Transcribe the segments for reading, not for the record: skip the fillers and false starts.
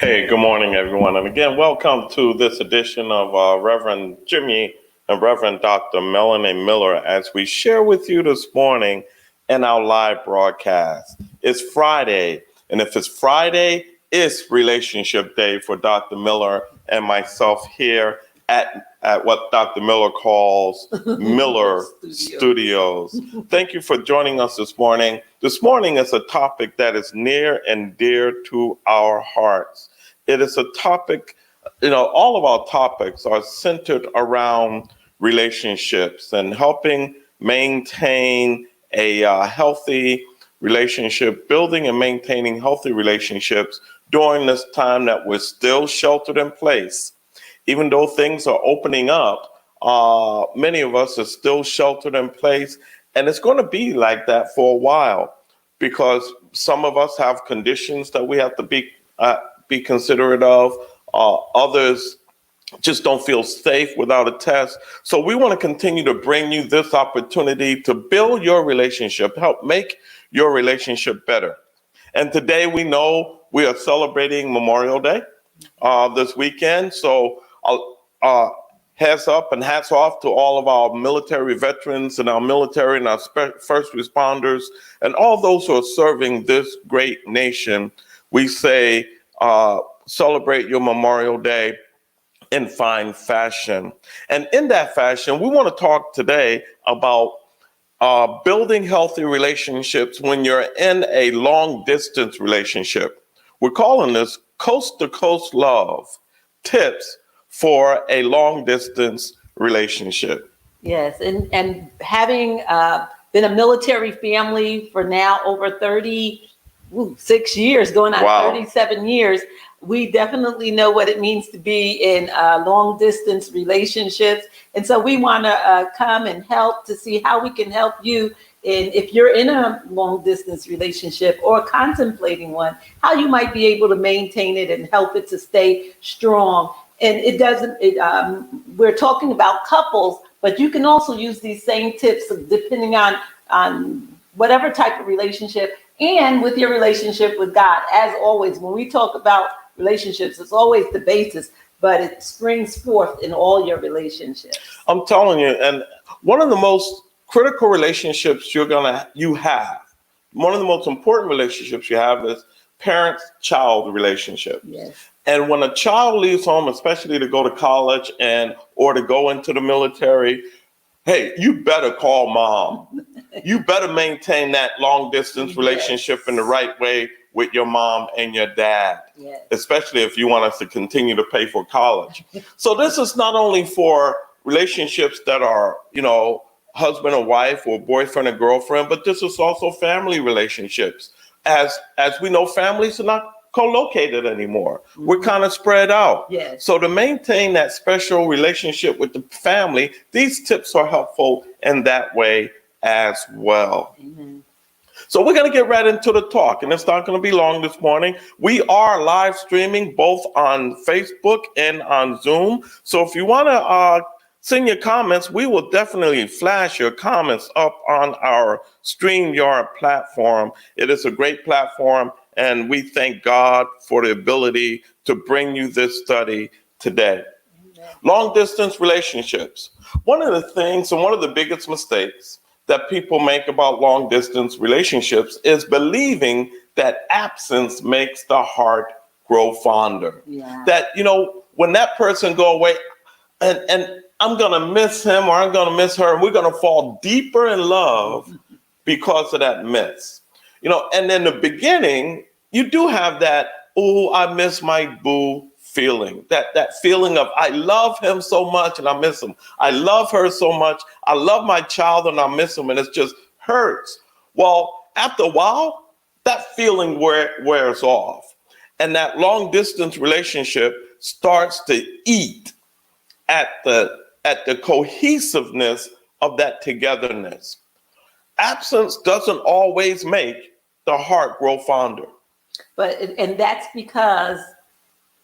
Hey, good morning, everyone. And again, welcome to this edition of Reverend Jimmy and Reverend Dr. Miller as we share with you this morning in our live broadcast. It's Friday, and if it's Friday, it's Relationship Day for Dr. Miller and myself here at what Dr. Miller calls Miller Studios. Thank you for joining us this morning. This morning is a topic that is near and dear to our hearts. It is a topic, all of our topics are centered around relationships and helping maintain a healthy relationship, building and maintaining healthy relationships during this time that we're still sheltered in place. Even though things are opening up, many of us are still sheltered in place, and it's going to be like that for a while because some of us have conditions that we have to be considerate of. Others just don't feel safe without a test. So we want to continue to bring you this opportunity to build your relationship, help make your relationship better. And today we know we are celebrating Memorial Day this weekend. So heads up and hats off to all of our military veterans and our military and our first responders and all those who are serving this great nation. We say, celebrate your Memorial Day in fine fashion. And in that fashion, we want to talk today about building healthy relationships when you're in a long distance relationship. We're calling this Coast to Coast Love, tips for a long distance relationship. Yes, and having been a military family for now over 36 years, going on 37 years, we definitely know what it means to be in long distance relationships. And so we want to come and help to see how we can help you if you're in a long distance relationship or contemplating one, how you might be able to maintain it and help it to stay strong. And we're talking about couples, but you can also use these same tips depending on whatever type of relationship and with your relationship with God. As always, when we talk about relationships, it's always the basis, but it springs forth in all your relationships. I'm telling you, and one of the most critical relationships you have, one of the most important relationships you have is parent-child relationship. Yes. And when a child leaves home, especially to go to college or to go into the military, hey, you better call mom. You better maintain that long distance relationship in the right way with your mom and your dad, especially if you want us to continue to pay for college. So this is not only for relationships that are, husband and wife or boyfriend and girlfriend, but this is also family relationships. As we know, families are not co-located anymore. Mm-hmm. We're kind of spread out. Yes. So to maintain that special relationship with the family, these tips are helpful in that way as well. Mm-hmm. So we're going to get right into the talk, and it's not going to be long this morning. We are live streaming both on Facebook and on Zoom. So if you want to send your comments, we will definitely flash your comments up on our StreamYard platform. It is a great platform, and we thank God for the ability to bring you this study today. Amen. Long distance relationships. One of the things and one of the biggest mistakes that people make about long distance relationships is believing that absence makes the heart grow fonder. Yeah. That, when that person go away and I'm going to miss him or I'm going to miss her, and we're going to fall deeper in love because of that miss. And in the beginning, you do have that, oh, I miss my boo feeling, that feeling of I love him so much and I miss him. I love her so much. I love my child and I miss him, and it just hurts. Well, after a while, that feeling wears off, and that long distance relationship starts to eat at the cohesiveness of that togetherness. Absence doesn't always make the heart grow fonder. And that's because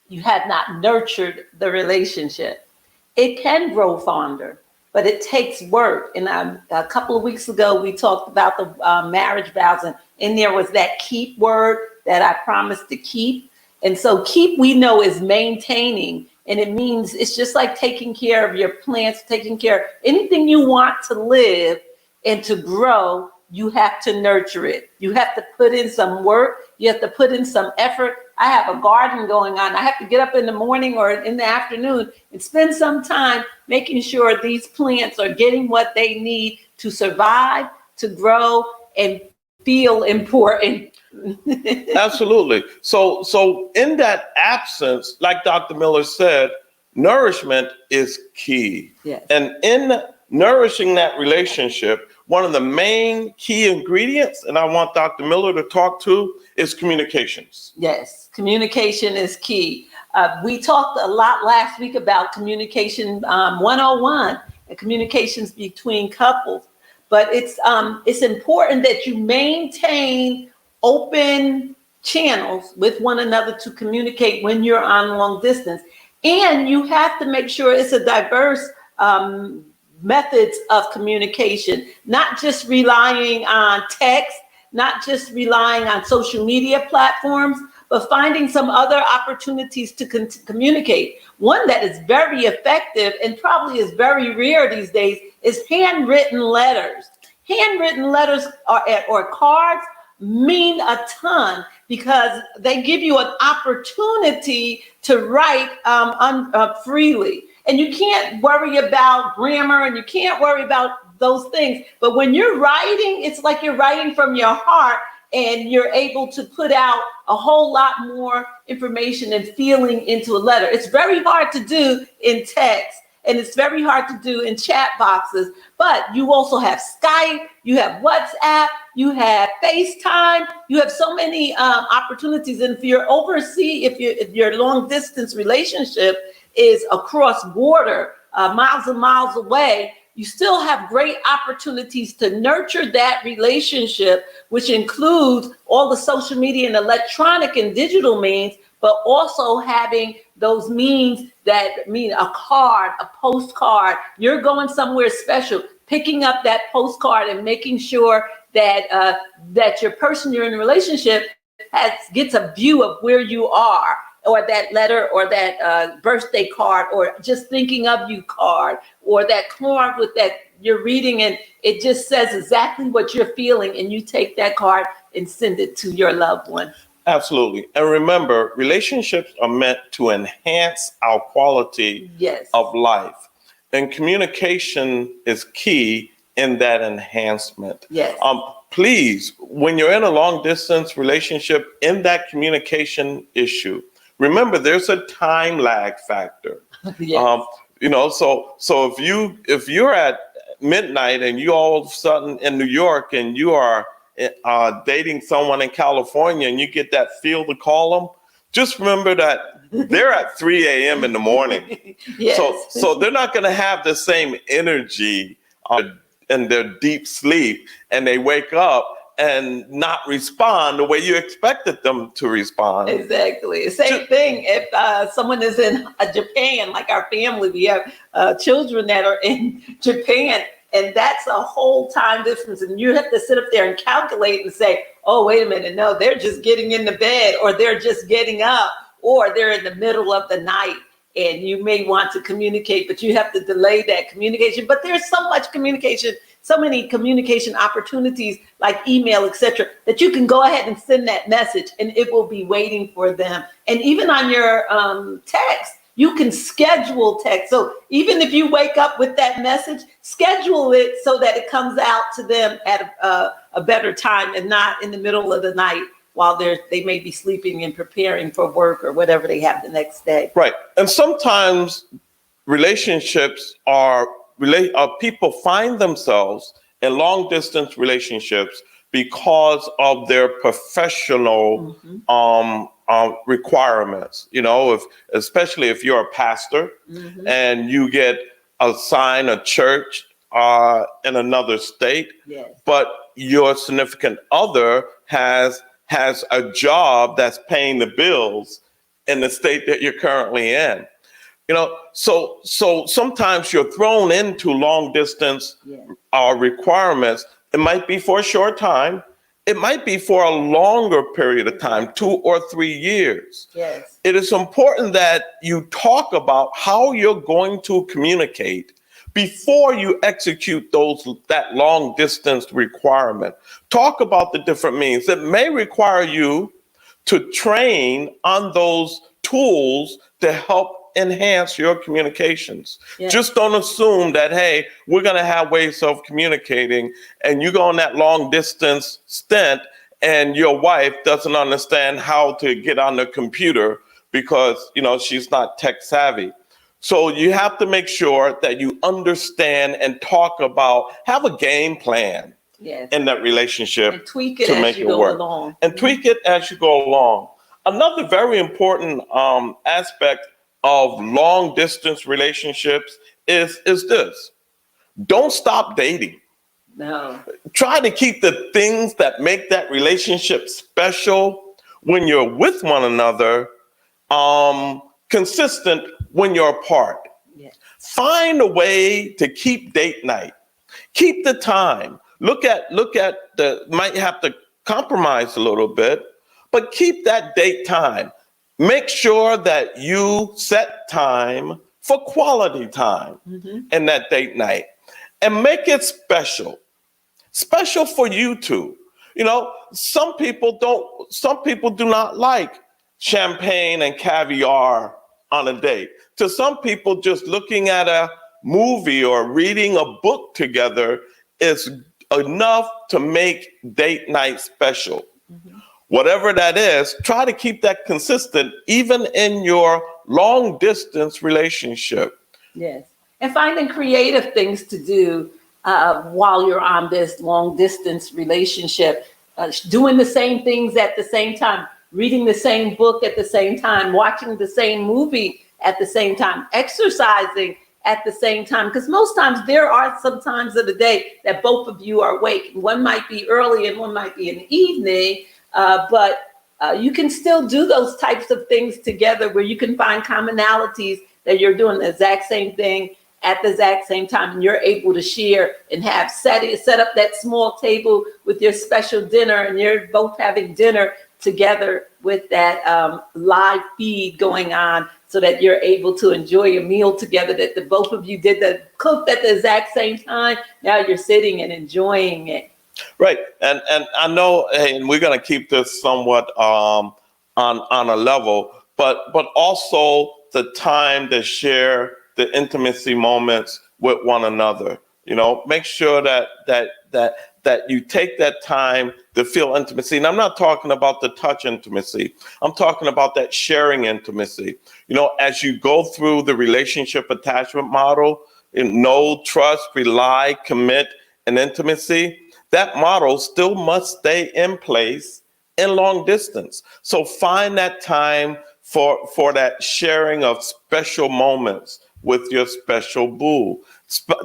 you have not nurtured the relationship. It can grow fonder, but it takes work. And a couple of weeks ago, we talked about the marriage vows, and in there was that keep word that I promised to keep. And so keep, we know, is maintaining. And it means it's just like taking care of your plants, taking care of anything you want to live and to grow. You have to nurture it. You have to put in some work. You have to put in some effort. I have a garden going on. I have to get up in the morning or in the afternoon and spend some time making sure these plants are getting what they need to survive, to grow, and feel important. Absolutely. So in that absence, like Dr. Miller said, nourishment is key. Yes. And in nourishing that relationship, one of the main key ingredients, and I want Dr. Miller to talk to, is communications. Yes, communication is key. We talked a lot last week about communication 101 and communications between couples. But it's important that you maintain open channels with one another to communicate when you're on long distance. And you have to make sure it's a diverse methods of communication, not just relying on text, not just relying on social media platforms, but finding some other opportunities to communicate. One that is very effective and probably is very rare these days is handwritten letters. Handwritten letters or cards mean a ton because they give you an opportunity to write freely. And you can't worry about grammar and you can't worry about those things. But when you're writing, it's like you're writing from your heart and you're able to put out a whole lot more information and feeling into a letter. It's very hard to do in text and it's very hard to do in chat boxes, but you also have Skype, you have WhatsApp, you have FaceTime, you have so many opportunities. And if you're overseas, if your long distance relationship is across border, miles and miles away, you still have great opportunities to nurture that relationship, which includes all the social media and electronic and digital means, but also having those means that mean a card, a postcard. You're going somewhere special, picking up that postcard and making sure that that your person you're in a relationship gets a view of where you are, or that letter, or that birthday card, or just thinking of you card, or that card with that you're reading and it just says exactly what you're feeling, and you take that card and send it to your loved one. Absolutely. And remember, relationships are meant to enhance our quality of life. And communication is key in that enhancement. Yes. Please, when you're in a long distance relationship, in that communication issue, remember there's a time lag factor. Yes. So if you're at midnight and you all of a sudden in New York and you are dating someone in California and you get that feel to call them, just remember that they're at 3 a.m. in the morning. Yes. So they're not going to have the same energy in their deep sleep, and they wake up and not respond the way you expected them to respond. Exactly. Same thing if someone is in Japan, like our family, we have children that are in Japan, and that's a whole time difference. And you have to sit up there and calculate and say, oh, wait a minute, no, they're just getting into bed, or they're just getting up, or they're in the middle of the night. And you may want to communicate, but you have to delay that communication. But there's so much communication, so many communication opportunities like email, etc., that you can go ahead and send that message and it will be waiting for them. And even on your text, you can schedule text. So even if you wake up with that message, schedule it so that it comes out to them at a better time and not in the middle of the night while they may be sleeping and preparing for work or whatever they have the next day. Right. And sometimes relationships people find themselves in long distance relationships because of their professional requirements. Especially if you're a pastor and you get assigned a church in another state, but your significant other has a job that's paying the bills in the state that you're currently in. So sometimes you're thrown into long distance requirements. It might be for a short time, It might be for a longer period of time, 2 or 3 years. Yes. It is important that you talk about how you're going to communicate before you execute that long distance requirement. Talk about the different means. It may require you to train on those tools to help enhance your communications. Yes. Just don't assume that, hey, we're going to have ways of communicating, and you go on that long distance stint and your wife doesn't understand how to get on the computer because, she's not tech savvy. So you have to make sure that you understand and talk about, have a game plan. Yes. In that relationship, and tweak it to as make you it go work. along. And tweak it as you go along. Another very important aspect of long distance relationships is this: don't stop dating. No. Try to keep the things that make that relationship special when you're with one another consistent when you're apart. Yes. Find a way to keep date night. Keep the time. Look at might have to compromise a little bit, but keep that date time. Make sure that you set time for quality time in that date night and make it special. Special for you two. Some people do not like champagne and caviar on a date. To some people, just looking at a movie or reading a book together is enough to make date night special. Whatever that is, try to keep that consistent even in your long distance relationship. Yes. And finding creative things to do while you're on this long distance relationship, doing the same things at the same time, reading the same book at the same time, watching the same movie at the same time, exercising at the same time. Because most times there are some times of the day that both of you are awake. One might be early and one might be in the evening, but you can still do those types of things together where you can find commonalities that you're doing the exact same thing at the exact same time, and you're able to share and have set up that small table with your special dinner, and you're both having dinner together with that live feed going on, so that you're able to enjoy a meal together that the both of you cooked at the exact same time. Now you're sitting and enjoying it. Right, and I know, and we're going to keep this somewhat on a level, but also the time to share the intimacy moments with one another. Make sure that you take that time to feel intimacy. And I'm not talking about the touch intimacy. I'm talking about that sharing intimacy. As you go through the relationship attachment model, know, trust, rely, commit, and intimacy, that model still must stay in place in long distance. So find that time for that sharing of special moments with your special boo.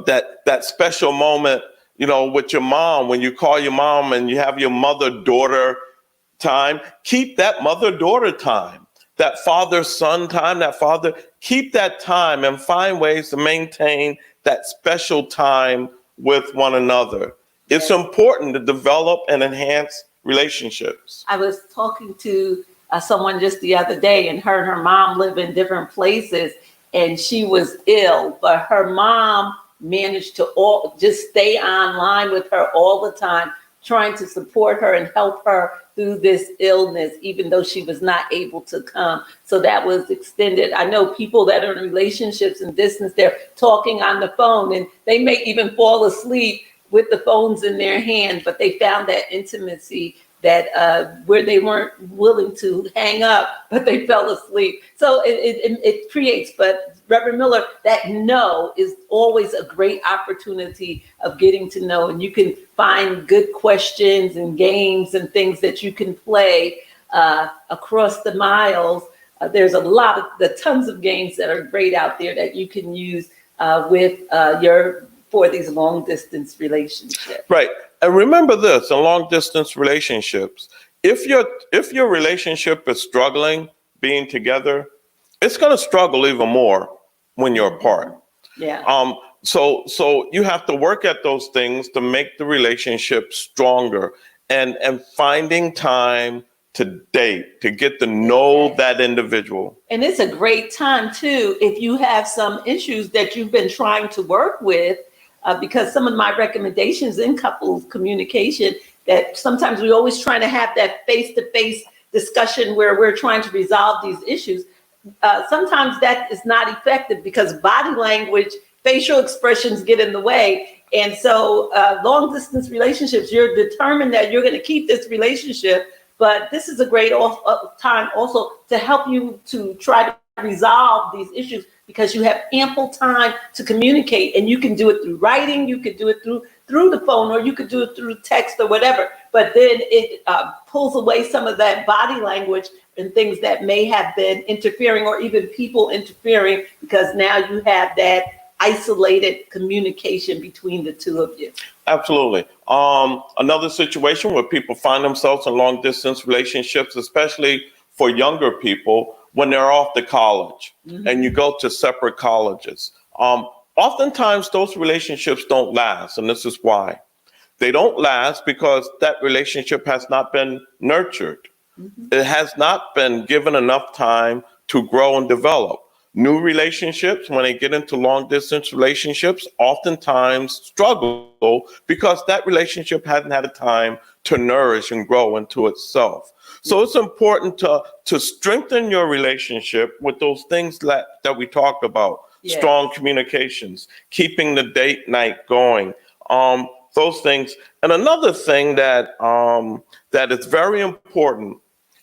That special moment, with your mom, when you call your mom and you have your mother-daughter time, keep that mother-daughter time. That father-son time, keep that time and find ways to maintain that special time with one another. It's important to develop and enhance relationships. I was talking to someone just the other day, and her mom live in different places, and she was ill, but her mom managed to just stay online with her all the time, trying to support her and help her through this illness, even though she was not able to come. So that was extended. I know people that are in relationships and distance, they're talking on the phone, and they may even fall asleep with the phones in their hand, but they found that intimacy that where they weren't willing to hang up, but they fell asleep. So it creates, but Reverend Miller, that no is always a great opportunity of getting to know, and you can find good questions and games and things that you can play across the miles. There's tons of games that are great out there that you can use for these long distance relationships. Right. And remember this, in long distance relationships, if your relationship is struggling being together, it's going to struggle even more when you're apart. Yeah. So you have to work at those things to make the relationship stronger and finding time to date, to get to know that individual. And it's a great time too, if you have some issues that you've been trying to work with, because some of my recommendations in couples communication, that sometimes we're always trying to have that face-to-face discussion where we're trying to resolve these issues. Sometimes that is not effective because body language, facial expressions get in the way. And so long distance relationships, you're determined that you're going to keep this relationship, but this is a great time also to help you to try to resolve these issues because you have ample time to communicate, and you can do it through writing, you could do it through the phone, or you could do it through text or whatever. But then it pulls away some of that body language and things that may have been interfering, or even people interfering, because now you have that isolated communication between the two of you. Absolutely. Another situation where people find themselves in long distance relationships, especially for younger people, when they're off to college and you go to separate colleges. Oftentimes those relationships don't last, and this is why. They don't last because that relationship has not been nurtured. It has not been given enough time to grow and develop. New relationships, when they get into long distance relationships, oftentimes struggle because that relationship hasn't had a time to nourish and grow into itself. So it's important to strengthen your relationship with those things that we talked about. Yes. Strong communications, keeping the date night going, those things. And another thing that is very important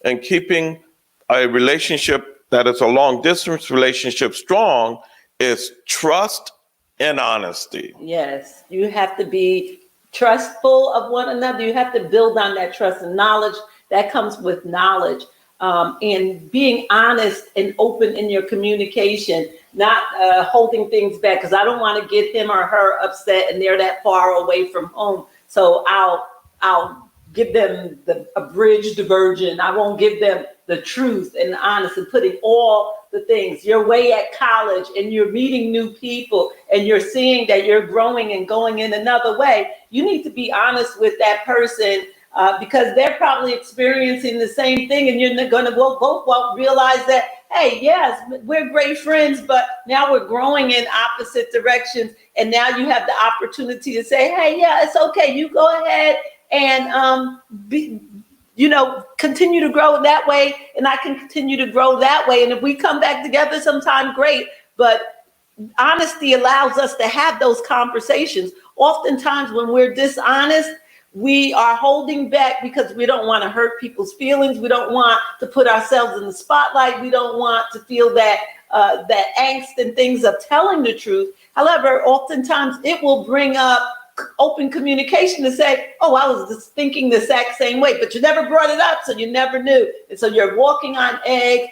in keeping a relationship that is a long distance relationship strong is trust and honesty. Yes, you have to be trustful of one another. You have to build on that trust and knowledge that comes with knowledge, and being honest and open in your communication, not holding things back, because I don't want to get him or her upset and they're that far away from home. So I'll give them the abridged version. I won't give them the truth and honest, and putting all the things. You're away at college and you're meeting new people and you're seeing that you're growing and going in another way. You need to be honest with that person, because they're probably experiencing the same thing, and you're going to both realize that, hey, yes, we're great friends, but now we're growing in opposite directions. And now you have the opportunity to say, hey, yeah, it's okay. You go ahead and continue to grow that way, and I can continue to grow that way. And if we come back together sometime, great. But honesty allows us to have those conversations. Oftentimes when we're dishonest, we are holding back because we don't want to hurt people's feelings. We don't want to put ourselves in the spotlight. We don't want to feel that angst and things of telling the truth. However, oftentimes it will bring up open communication to say, oh, I was just thinking the exact same way, but you never brought it up, so you never knew. And so you're walking on eggs,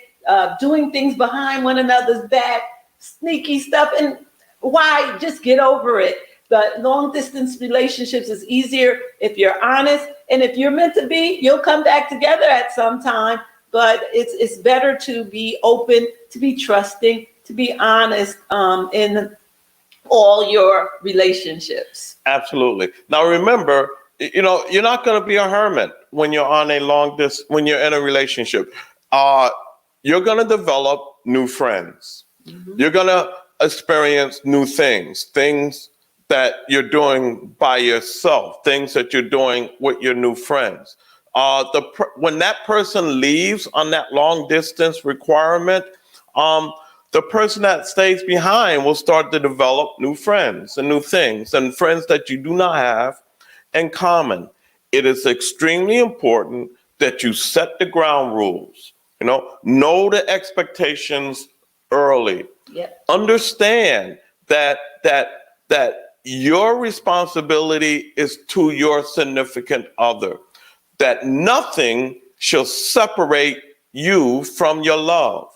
doing things behind one another's back, sneaky stuff. And why? Just get over it. But long distance relationships is easier if you're honest, and if you're meant to be, you'll come back together at some time. But it's better to be open, to be trusting, to be honest in all your relationships. Absolutely. Now remember, you're not going to be a hermit when you're on when you're in a relationship. You're going to develop new friends. You're going to experience new things that you're doing by yourself, things that you're doing with your new friends. When that person leaves on that long distance requirement, the person that stays behind will start to develop new friends and new things, and friends that you do not have in common. It is extremely important that you set the ground rules, know the expectations early. Yep. Understand that your responsibility is to your significant other, that nothing shall separate you from your love,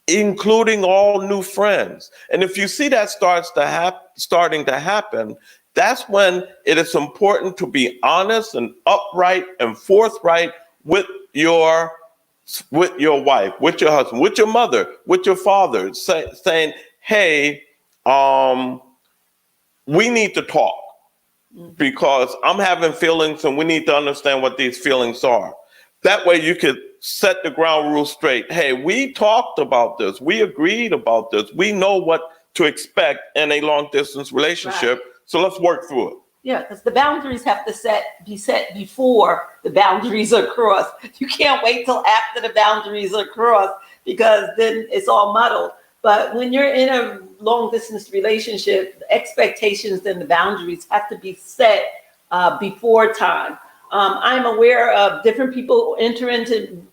including all new friends. And if you see that starting to happen, that's when it is important to be honest and upright and forthright with your wife, with your husband, with your mother, with your father, saying, hey, we need to talk. because I'm having feelings and we need to understand what these feelings are. That way you could set the ground rules straight. Hey, we talked about this. We agreed about this. We know what to expect in a long distance relationship. Right. So let's work through it. Yeah, because the boundaries have to be set before the boundaries are crossed. You can't wait till after the boundaries are crossed, because then it's all muddled. But when you're in a long distance relationship, the expectations and the boundaries have to be set before time. I'm aware of different people enter into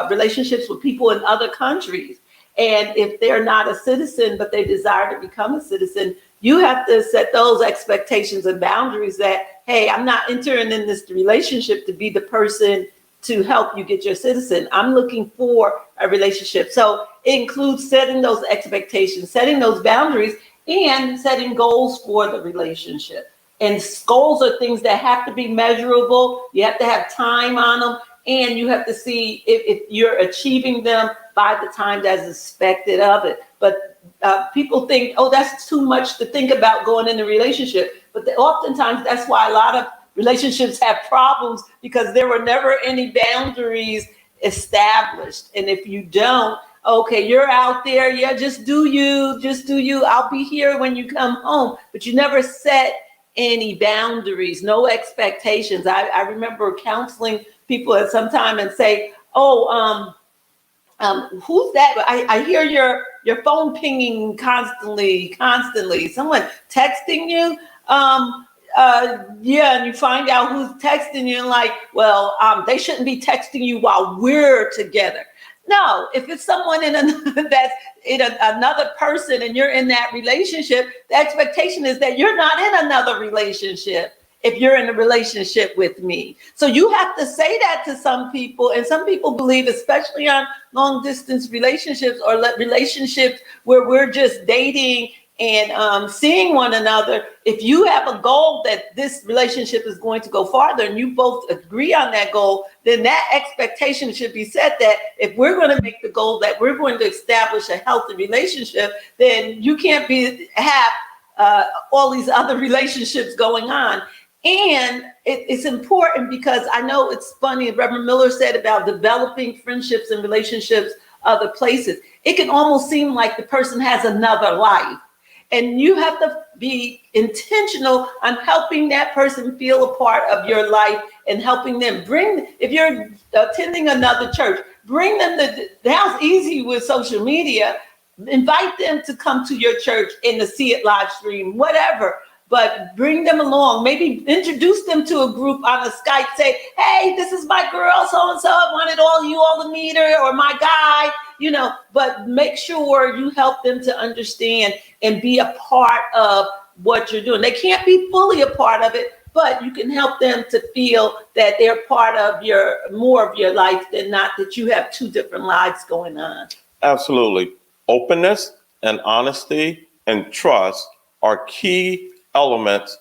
relationships with people in other countries. And if they're not a citizen, but they desire to become a citizen, you have to set those expectations and boundaries that, hey, I'm not entering in this relationship to be the person to help you get your citizen. I'm looking for a relationship. So it includes setting those expectations, setting those boundaries, and setting goals for the relationship. And goals are things that have to be measurable. You have to have time on them, and you have to see if you're achieving them by the time that's expected of it. But people think, oh, that's too much to think about going in a relationship. But oftentimes that's why a lot of relationships have problems, because there were never any boundaries established. And if you don't, okay, you're out there, yeah, just do you. I'll be here when you come home. But you never set any boundaries, no expectations. I remember counseling people at some time and say, oh, who's that? I hear your phone pinging constantly. Someone texting you? Yeah, and you find out who's texting you, and like, well, they shouldn't be texting you while we're together. No, if it's someone that's another person and you're in that relationship, the expectation is that you're not in another relationship if you're in a relationship with me. So you have to say that to some people, and some people believe, especially on long distance relationships or relationships where we're just dating and seeing one another, if you have a goal that this relationship is going to go farther and you both agree on that goal, then that expectation should be set that if we're going to make the goal that we're going to establish a healthy relationship, then you can't have all these other relationships going on. And it's important because I know it's funny, Reverend Miller said about developing friendships and relationships other places. It can almost seem like the person has another life. And you have to be intentional on helping that person feel a part of your life and helping them if you're attending another church, bring them now it's easy with social media, invite them to come to your church and to see it live stream, whatever. But bring them along, maybe introduce them to a group on a Skype, say, hey, this is my girl, so-and-so, I wanted you all to meet her, or my guy, but make sure you help them to understand and be a part of what you're doing. They can't be fully a part of it, but you can help them to feel that they're part of more of your life than not that you have two different lives going on. Absolutely. Openness and honesty and trust are key elements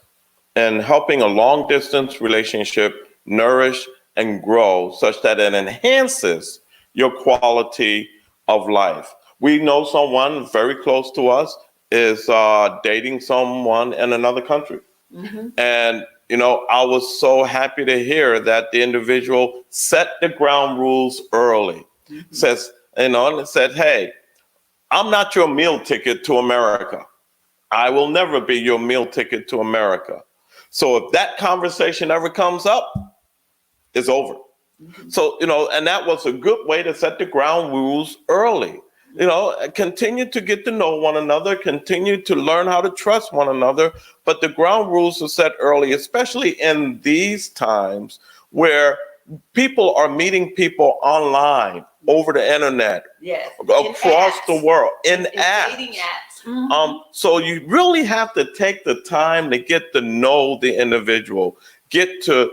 in helping a long distance relationship nourish and grow such that it enhances your quality of life. We know someone very close to us is dating someone in another country. Mm-hmm. And, I was so happy to hear that the individual set the ground rules early. Mm-hmm. Said, hey, I'm not your meal ticket to America. I will never be your meal ticket to America. So if that conversation ever comes up, it's over. Mm-hmm. So, and that was a good way to set the ground rules early. Continue to get to know one another, continue to learn how to trust one another. But the ground rules are set early, especially in these times where people are meeting people online, over the internet, yes, across the world, in apps. Dating apps. Mm-hmm. So you really have to take the time to get to know the individual, get to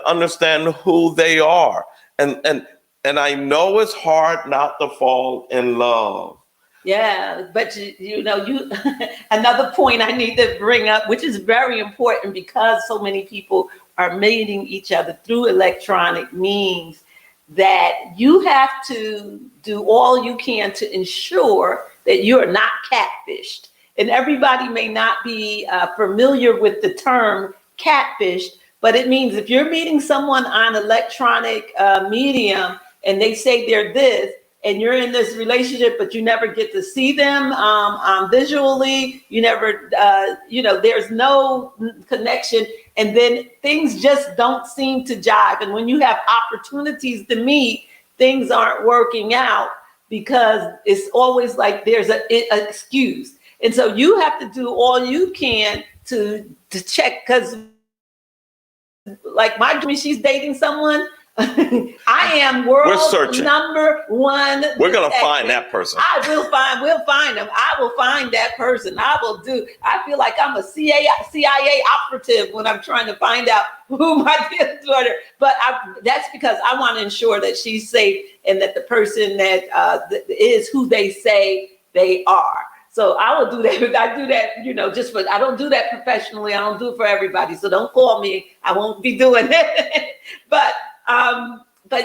understand who they are. And I know it's hard not to fall in love. Yeah, but you another point I need to bring up, which is very important because so many people are meeting each other through electronic means, that you have to do all you can to ensure that you're not catfished. And everybody may not be familiar with the term catfished, but it means if you're meeting someone on electronic medium and they say they're this, and you're in this relationship, but you never get to see them visually, you never, there's no connection, and then things just don't seem to jive. And when you have opportunities to meet, things aren't working out because it's always like there's an excuse. And so you have to do all you can to check, because like my dream, she's dating someone. I am world's number one. We're going to find that person. We'll find them. I will find that person. I feel like I'm a CIA operative when I'm trying to find out who my daughter, but that's because I want to ensure that she's safe and that the person that is who they say they are. So I will do that. I do that, I don't do that professionally. I don't do it for everybody. So don't call me. I won't be doing it. But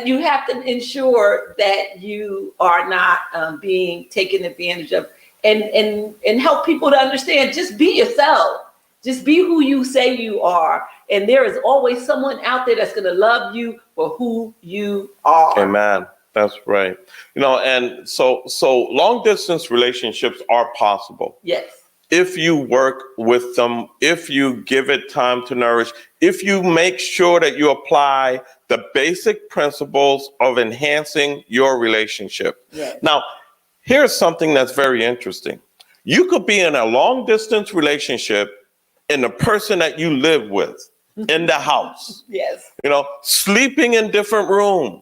you have to ensure that you are not being taken advantage of, and help people to understand. Just be yourself. Just be who you say you are. And there is always someone out there that's going to love you for who you are. Amen. That's right. And so long distance relationships are possible. Yes. If you work with them, if you give it time to nourish, if you make sure that you apply the basic principles of enhancing your relationship. Yes. Now, here's something that's very interesting. You could be in a long distance relationship and the person that you live with in the house. Yes. Sleeping in different rooms,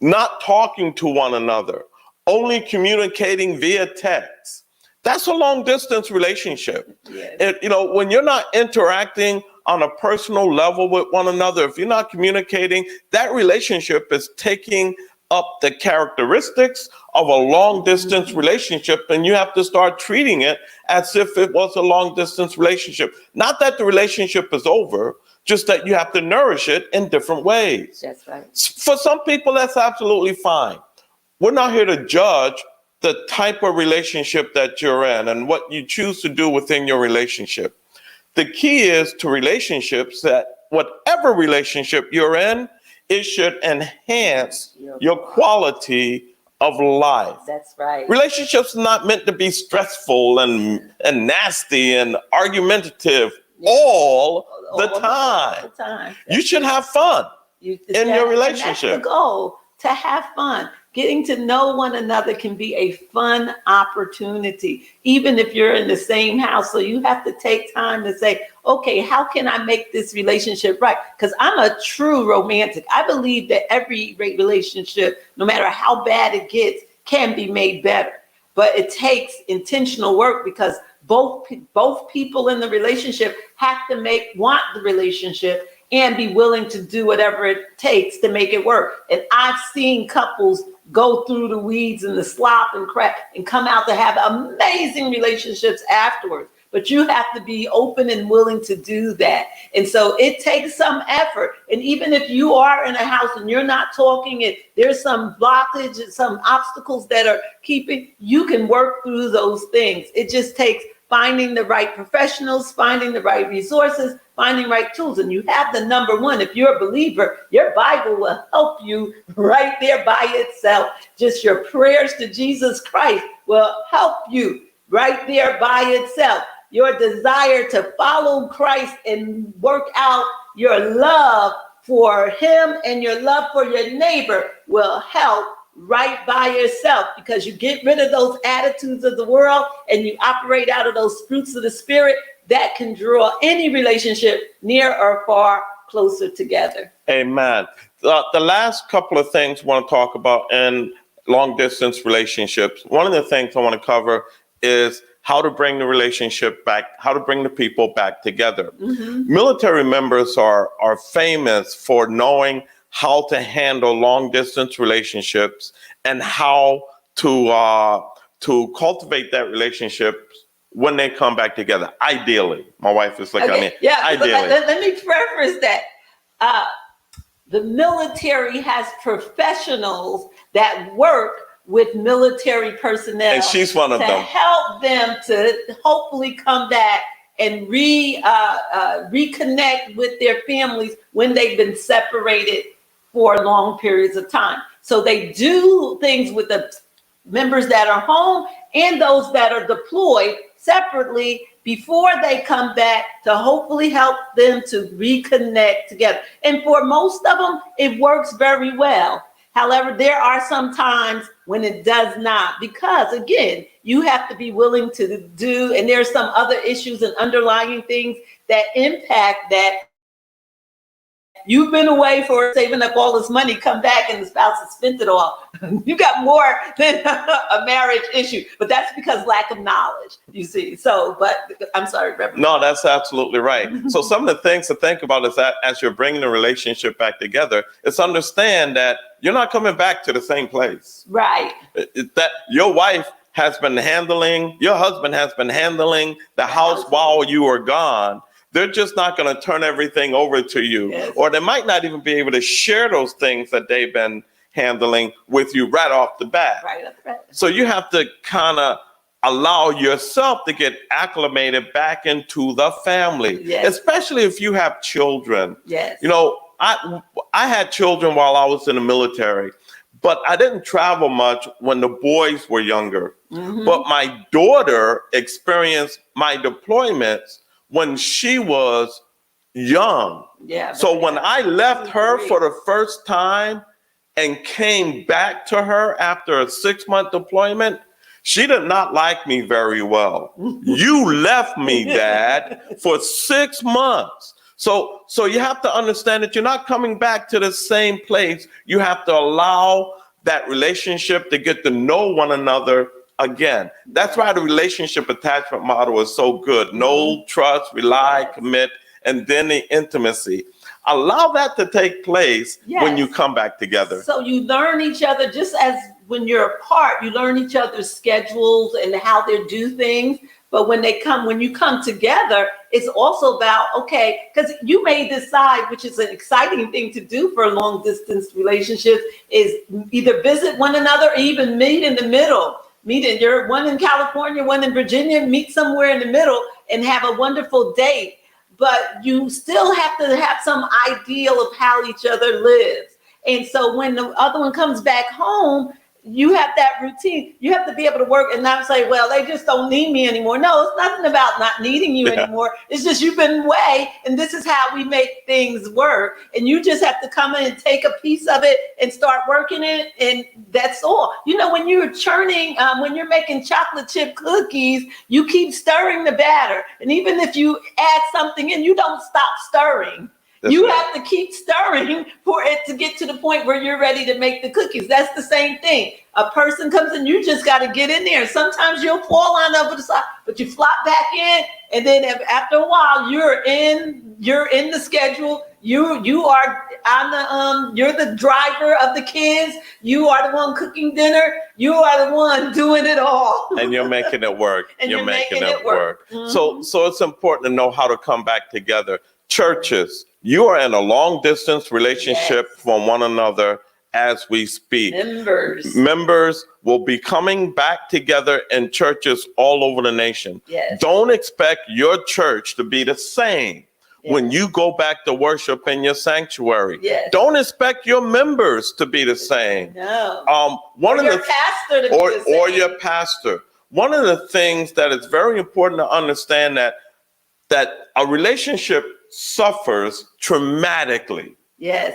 not talking to one another, only communicating via text. That's a long distance relationship. Yes. And, when you're not interacting on a personal level with one another, if you're not communicating, that relationship is taking up the characteristics of a long distance relationship, and you have to start treating it as if it was a long distance relationship. Not that the relationship is over, just that you have to nourish it in different ways. That's right. For some people, that's absolutely fine. We're not here to judge the type of relationship that you're in and what you choose to do within your relationship. The key is to relationships that whatever relationship you're in, it should enhance your quality of life. That's right. Relationships are not meant to be stressful and nasty and argumentative all the time. You should have fun in your relationship. That's the goal, to have fun. Getting to know one another can be a fun opportunity, even if you're in the same house. So you have to take time to say, okay, how can I make this relationship right? Because I'm a true romantic. I believe that every relationship, no matter how bad it gets, can be made better. But it takes intentional work, because both people in the relationship have to want the relationship and be willing to do whatever it takes to make it work. And I've seen couples go through the weeds and the slop and crap and come out to have amazing relationships afterwards. But you have to be open and willing to do that. And so it takes some effort. And even if you are in a house and you're not talking, and there's some blockage and some obstacles that are keeping, you can work through those things. It just takes finding the right professionals, finding the right resources, finding the right tools. And you have the number one. If you're a believer, your Bible will help you right there by itself. Just your prayers to Jesus Christ will help you right there by itself. Your desire to follow Christ and work out your love for him and your love for your neighbor will help right by yourself, because you get rid of those attitudes of the world and you operate out of those fruits of the Spirit that can draw any relationship near or far closer together. Amen. The last couple of things I want to talk about in long distance relationships. One of the things I want to cover is how to bring the relationship back, how to bring the people back together. Mm-hmm. Military members are famous for knowing how to handle long distance relationships and how to cultivate that relationship when they come back together. Ideally, my wife is looking at me. Yeah, ideally. Let me preface that. The military has professionals that work with military personnel, and she's one of them, to help them to hopefully come back and reconnect with their families when they've been separated for long periods of time. So they do things with the members that are home and those that are deployed separately before they come back to hopefully help them to reconnect together. And for most of them, it works very well. However, there are some times when it does not, because again, you have to be willing to do, and there's some other issues and underlying things that impact that. You've been away for saving up all this money, come back and the spouse has spent it all. You got more than a marriage issue, but that's because lack of knowledge, you see. So, but I'm sorry, Reverend. No, that's absolutely right. So some of the things to think about is that as you're bringing the relationship back together, it's understand that you're not coming back to the same place. Right. That your wife has been handling, your husband has been handling the house while you are gone. They're just not going to turn everything over to you. Yes. Or they might not even be able to share those things that they've been handling with you right off the bat. Right. So you have to kind of allow yourself to get acclimated back into the family, yes. especially if you have children. Yes. You know, I had children while I was in the military, but I didn't travel much when the boys were younger. Mm-hmm. But my daughter experienced my deployments when she was young. Yeah. So when I left her for the first time and came back to her after a 6-month deployment, she did not like me very well. You left me, Dad, for 6 months. So you have to understand that you're not coming back to the same place. You have to allow that relationship to get to know one another again. That's why the relationship attachment model is so good. Know, trust, rely, commit, and then the intimacy. Allow that to take place when you come back together. So you learn each other, just as when you're apart, you learn each other's schedules and how they do things. But when you come together, it's also about, okay, because you may decide, which is an exciting thing to do for a long distance relationship, is either visit one another or even meet in the middle. You're one in California, one in Virginia, meet somewhere in the middle and have a wonderful date. But you still have to have some ideal of how each other lives. And so when the other one comes back home, you have that routine. You have to be able to work and not say, well, they just don't need me anymore. No, it's nothing about not needing you anymore. It's just you've been away, and this is how we make things work. And you just have to come in and take a piece of it and start working it, and that's all. You know, when you're churning, when you're making chocolate chip cookies, you keep stirring the batter. And even if you add something in, you don't stop stirring. You have to keep stirring for it to get to the point where you're ready to make the cookies. That's the same thing. A person comes in, you just got to get in there. Sometimes you'll fall on over the side, but you flop back in, and then after a while, you're in the schedule. You are on the you're the driver of the kids. You are the one cooking dinner. You are the one doing it all. And you're making it work. And you're making it work. Mm-hmm. So it's important to know how to come back together. Churches, you are in a long distance relationship from one another as we speak. Members will be coming back together in churches all over the nation. Yes. Don't expect your church to be the same when you go back to worship in your sanctuary. Yes. Don't expect your members to be the same. No. Or your pastor. One of the things that is very important to understand that a relationship suffers traumatically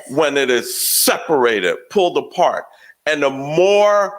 when it is separated, pulled apart. And the more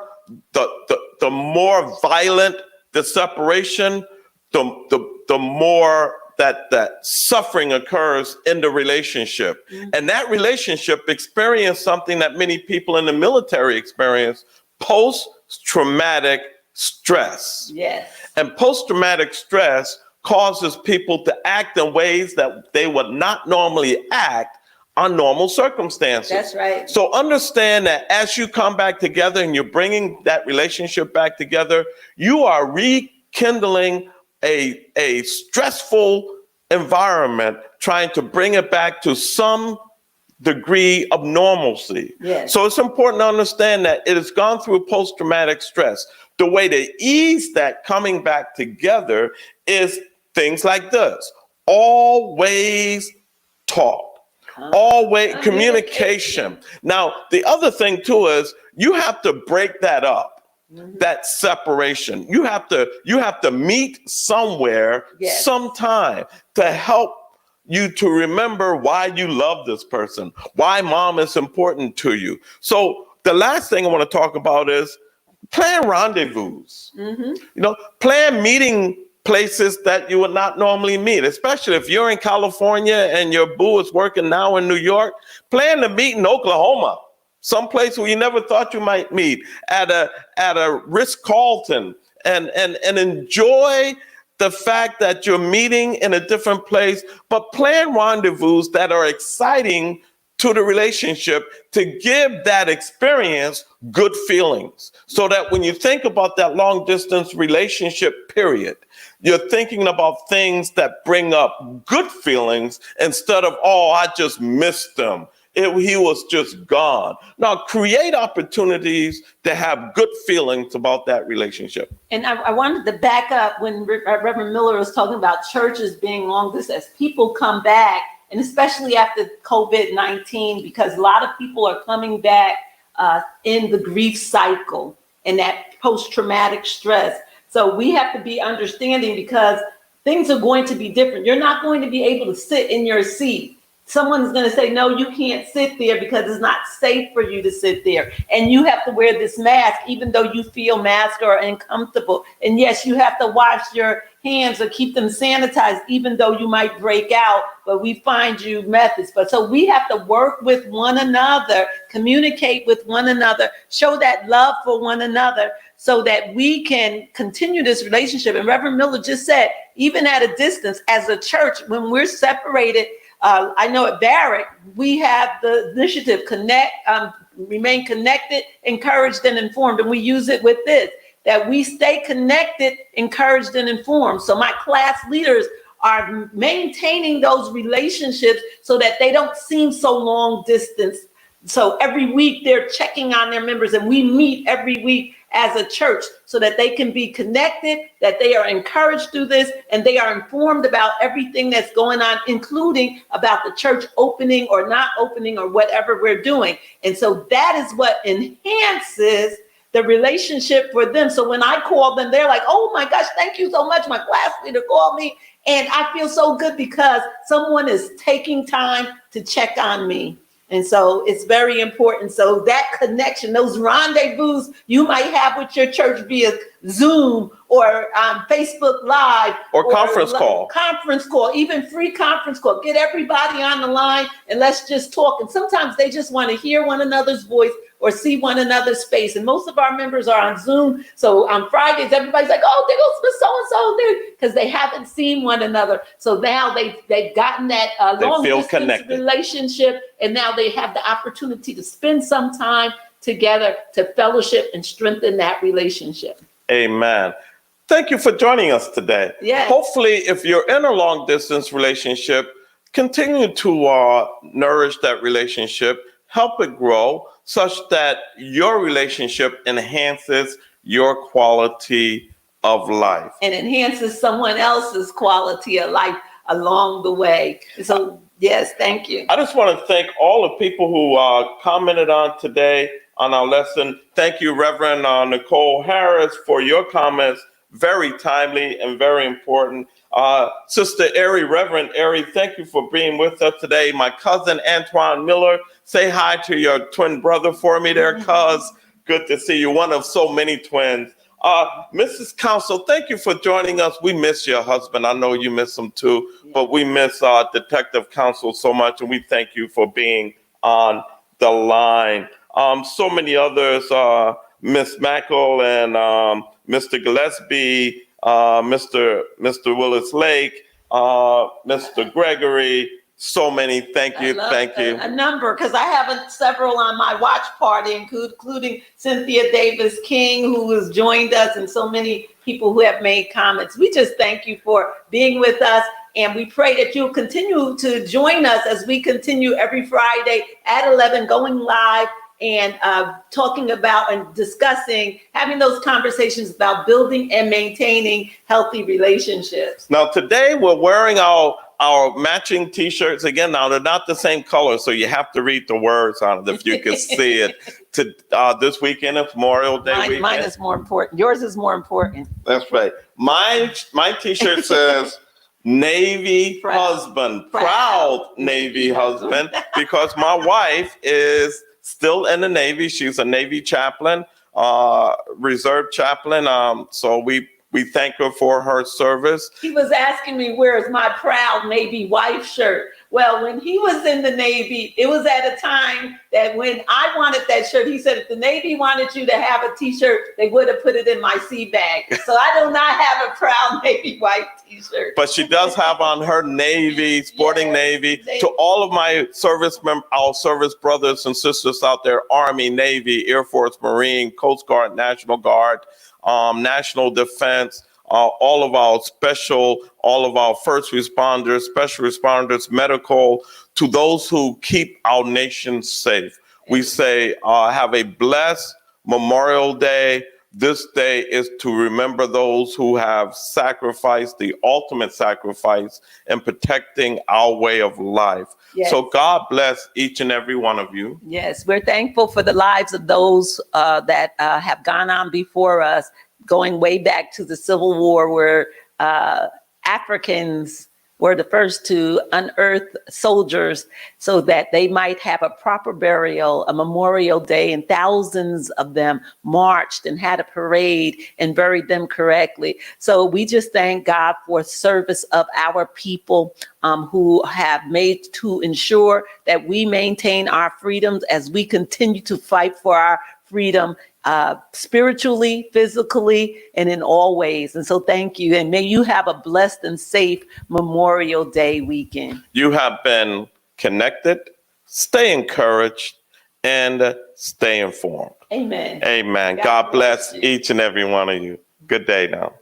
violent the separation, the more that suffering occurs in the relationship. Mm-hmm. And that relationship experienced something that many people in the military experience: post-traumatic stress. Yes. And post-traumatic stress causes people to act in ways that they would not normally act on normal circumstances. That's right. So understand that as you come back together and you're bringing that relationship back together, you are rekindling a stressful environment, trying to bring it back to some degree of normalcy. Yes. So it's important to understand that it has gone through post-traumatic stress. The way to ease that coming back together is things like this. Always talk. Always communication. Now, the other thing too is you have to break that up, that separation. You have to meet somewhere, sometime to help you to remember why you love this person, why mom is important to you. So the last thing I want to talk about is plan rendezvous. Plan meeting places that you would not normally meet, especially if you're in California and your boo is working now in New York. Plan to meet in Oklahoma, someplace where you never thought you might meet, at a Ritz-Carlton, and enjoy the fact that you're meeting in a different place, but plan rendezvous that are exciting to the relationship to give that experience good feelings, so that when you think about that long distance relationship period, you're thinking about things that bring up good feelings instead of, oh, I just missed them. He was just gone. Now, create opportunities to have good feelings about that relationship. And I wanted to back up when Reverend Miller was talking about churches being long distance. People come back, and especially after COVID-19, because a lot of people are coming back in the grief cycle and that post-traumatic stress. So we have to be understanding, because things are going to be different. You're not going to be able to sit in your seat. Someone's going to say, no, you can't sit there because it's not safe for you to sit there. And you have to wear this mask, even though you feel masked or uncomfortable. And yes, you have to wash your hands or keep them sanitized, even though you might break out, but we find you methods. But so we have to work with one another, communicate with one another, show that love for one another, so that we can continue this relationship. And Reverend Miller just said, even at a distance, as a church, when we're separated, I know at Barrack, we have the initiative, remain connected, encouraged, and informed. And we use it with this, that we stay connected, encouraged, and informed. So my class leaders are maintaining those relationships so that they don't seem so long distance. So every week they're checking on their members, and we meet every week as a church so that they can be connected, that they are encouraged through this, and they are informed about everything that's going on, including about the church opening or not opening or whatever we're doing. And so that is what enhances the relationship for them. So when I call them, they're like, oh my gosh, thank you so much. My class leader called me, and I feel so good because someone is taking time to check on me. And so it's very important. So that connection, those rendezvous you might have with your church via Zoom or Facebook Live or conference call, even free conference call. Get everybody on the line and let's just talk. And sometimes they just want to hear one another's voice or see one another's face. And most of our members are on Zoom. So on Fridays, everybody's like, oh, there goes Miss So-and-so there, because they haven't seen one another. So now they've gotten that long distance relationship, and now they have the opportunity to spend some time together to fellowship and strengthen that relationship. Amen. Thank you for joining us today. Yes. Hopefully, if you're in a long distance relationship, continue to nourish that relationship, help it grow such that your relationship enhances your quality of life. And enhances someone else's quality of life along the way. So, yes, thank you. I just want to thank all the people who commented on today on our lesson. Thank you, Reverend Nicole Harris, for your comments. Very timely and very important. Sister Ari, Reverend Ari, thank you for being with us today. My cousin Antoine Miller, say hi to your twin brother for me there, cuz. Good to see you, one of so many twins. Mrs. Council, thank you for joining us. We miss your husband. I know you miss him too, but we miss Detective Council so much, and we thank you for being on the line. So many others, Miss Mackle and Mr. Gillespie, Mr. Willis Lake, Mr. Gregory, so many. Thank you. A number, because I have several on my watch party, including Cynthia Davis King, who has joined us, and so many people who have made comments. We just thank you for being with us, and we pray that you'll continue to join us as we continue every Friday at 11, going live and talking about and discussing, having those conversations about building and maintaining healthy relationships. Now, today we're wearing our matching T-shirts. Again, now they're not the same color, so you have to read the words on it if you can see it. This weekend is Memorial Day weekend. Mine is more important. Yours is more important. That's right. My T-shirt says Navy husband, proud Navy husband, because my wife is still in the Navy. She's a Navy chaplain, reserve chaplain. So we thank her for her service. He was asking me, where's my proud Navy wife shirt? Well, when he was in the Navy, it was at a time that when I wanted that shirt, he said, if the Navy wanted you to have a T-shirt, they would have put it in my sea bag. So I do not have a proud Navy white T-shirt. But she does have on her Navy, sporting Navy. To all of my our service brothers and sisters out there, Army, Navy, Air Force, Marine, Coast Guard, National Guard, National Defense, all of our first responders, special responders, medical, to those who keep our nation safe. We say, have a blessed Memorial Day. This day is to remember those who have sacrificed the ultimate sacrifice in protecting our way of life. Yes. So God bless each and every one of you. Yes, we're thankful for the lives of those that have gone on before us, going way back to the Civil War, where Africans were the first to unearth soldiers so that they might have a proper burial, a Memorial Day, and thousands of them marched and had a parade and buried them correctly. So we just thank God for service of our people who have made to ensure that we maintain our freedoms as we continue to fight for our freedom, spiritually, physically, and in all ways. And so thank you. And may you have a blessed and safe Memorial Day weekend. You have been connected, stay encouraged, and stay informed. Amen. Amen. God bless each and every one of you. Good day now.